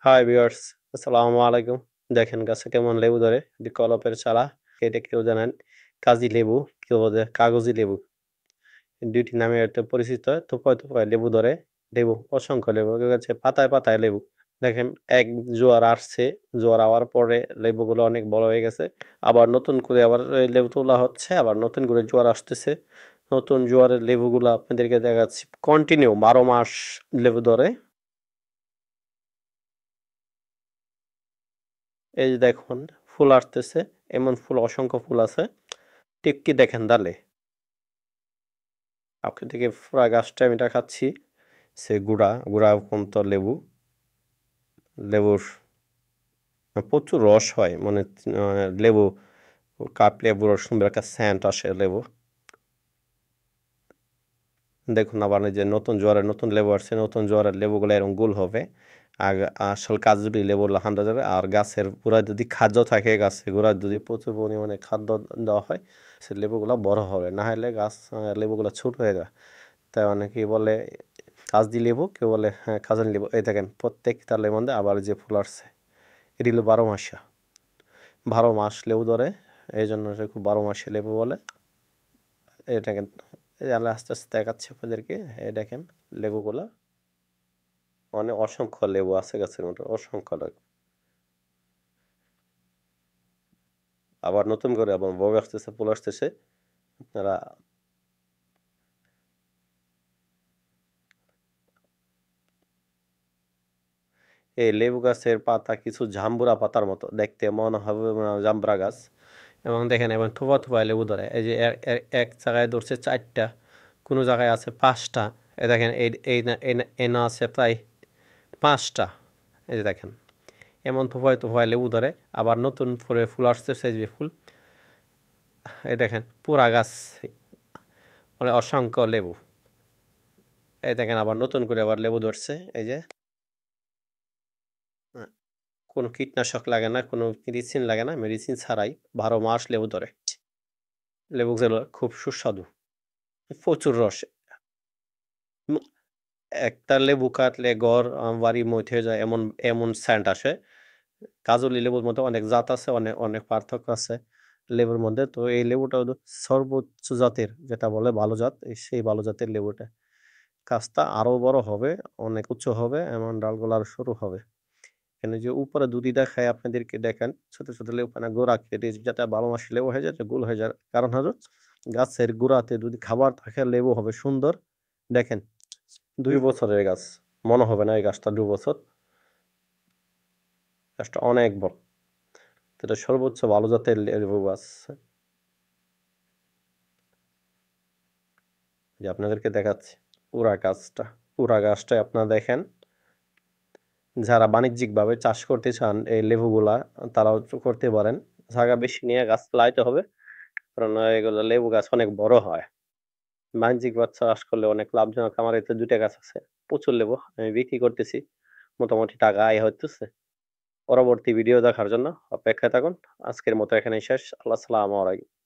Hi viewers, আসসালামু আলাইকুম। দেখেন গাছে কেমন লেবু ধরে, এটি কলপের চারা। এটা কেউ জানেন কাজি লেবু, কেউ বলে কাগজি লেবু। ২ টি নামে এটা পরিচিত। থোপায়, থোপায় লেবু ধরে। লেবু, অসংখ্য লেবু। এগুলো হচ্ছে পাতায়, পাতায় লেবু। দেখেন এক জোয়ার আসছে, জোয়ার আওয়ার পরে লেবুগুলো অনেক বড় হয়ে গেছে। আবার নতুন করে আবার এই লেবু তোলা হচ্ছে, আবার নতুন করে জোয়ার আসতেছে। নতুন জোয়ারের লেবুগুলো আপনাদেরকে দেখাচ্ছি। কন্টিনিউ ১২ মাস লেবু ধরে। এই যে দেখুন ফুল আসতেছে, এমন ফুল অসংখ্য ফুল আছে। টিপকি দেখেন ডালে। আপনি থেকে পুরা গাছটা আমি এটা খাচ্ছি। সে গুড়া পর্যন্ত লেবু। লেবুর প্রচুর রস হয় মানে লেবু কাপ লেবুর সুন্দর একটা স্যান্ট আসে লেবু। দেখুন আবার এই যে নতুন জোয়ারের নতুন লেবু আসছে, নতুন জোয়ারের লেবুগুলো এরকম গোল হবে। আর আসল কাজ যদি লেবু হামরা যাবে, আর গাছের গোড়ায় যদি খাদ্য থাকে, গাছের গোড়ায় যদি প্রচুর পরিমাণে খাদ্য দেওয়া হয়, সে লেবুগুলো বড় হবে। না হলে গাছ লেবুগুলো ছোট হয়ে যায়। তাই অনেকেই বলে কাজদি লেবু, কেউ বলে হ্যাঁ খাজানি লেবু। এই দেখেন প্রত্যেকটা লেমন দিয়ে আবার যে ফুল আসছে, এটি হলো ১২ মাসা। ১২ মাস লেবু ধরে, এই জন্য সে খুব ১২ মাসে লেবু বলে। এই দেখেন, এই যে আমি আস্তে আস্তে দেখাচ্ছি আপনাদেরকে। এই দেখেন লেবুগুলা, অনেক অসংখ্য লেবু আছে গাছের মধ্যে, অসংখ্য লেবু। আবার নতুন করে আবার বউ আসতেছে, ফুল আসতেছে। আপনারা এই লেবু গাছের পাতা কিছু জাম্বুরা পাতার মতো দেখতে মনে হবে, জাম্বুরা গাছ। এবং দেখেন এবং থোপা থোপায় লেবু ধরে। এই যে এক জায়গায় ধরছে ৪টা, কোনো জায়গায় আছে ৫টা। এই দেখেন এই না আছে প্রায় ৫টা। এই যে দেখেন এমন থোপায় থোপায় লেবু ধরে। আবার নতুন করে ফুল আসতেছে, এই যে ফুল। এই দেখেন পুরা গাছ মানে অসংখ্য লেবু। এই দেখেন আবার নতুন করে আবার লেবু ধরছে। এই যে কোনো কীটনাশক লাগে না, কোনো মেডিসিন লাগে না, মেডিসিন ছাড়াই ১২ মাস লেবু ধরে। লেবুগুলো খুব সুস্বাদু, প্রচুর রস। উম একটা লেবু কাটলে ঘর বাড়ি মথে যায়, এমন এমন সেন্ট আসে। কাজলি লেবুর মধ্যে অনেক জাত আছে, অনেক অনেক পার্থক্য আছে লেবুর মধ্যে। তো এই লেবুটা হলো সর্বোচ্চ জাতের, যেটা বলে ভালো জাত, সেই ভালো জাতের লেবুটা। গাছটা আরো বড় হবে, অনেক উঁচু হবে, এমন ডালগুলো আরো সরু হবে। এখানে যে উপরে দুটি দেখায় আপনাদেরকে, দেখেন ছোট ছোট লেবু পানা গোড়া কেটে যাতে ১২ মাস লেবু হয়ে যায়, গোল হয়ে যায়। কারণ হলো গাছের গোড়াতে যদি খাবার থাকে লেবু হবে সুন্দর। দেখেন ২ বছরের গাছ, মনে হবে না এই গাছটা ২ বছর। গাছটা অনেক বড়। এটা সর্বোচ্চ ভালো জাতের লেবু গাছ। যে আপনাদেরকে দেখাচ্ছি পুরা গাছটাই আপনারা দেখেন। যারা বাণিজ্যিকভাবে চাষ করতে চান এই লেবুগুলা, তারাও করতে পারেন। জায়গা বেশি নিয়ে গাছ লাগাইতে হবে, কারণ এগুলো লেবু গাছ অনেক বড় হয়। বাণিজ্যিকভাবে চাষ করলে অনেক লাভজনক। আমার এতে ২ টা গাছ আছে, প্রচুর লেবু আমি বিক্রি করতেছি, মোটামুটি টাকা আয় হইতেছে। পরবর্তী ভিডিও দেখার জন্য অপেক্ষায় থাকুন। আজকের মতো এখানেই শেষ। আসসালামু আলাইকুম।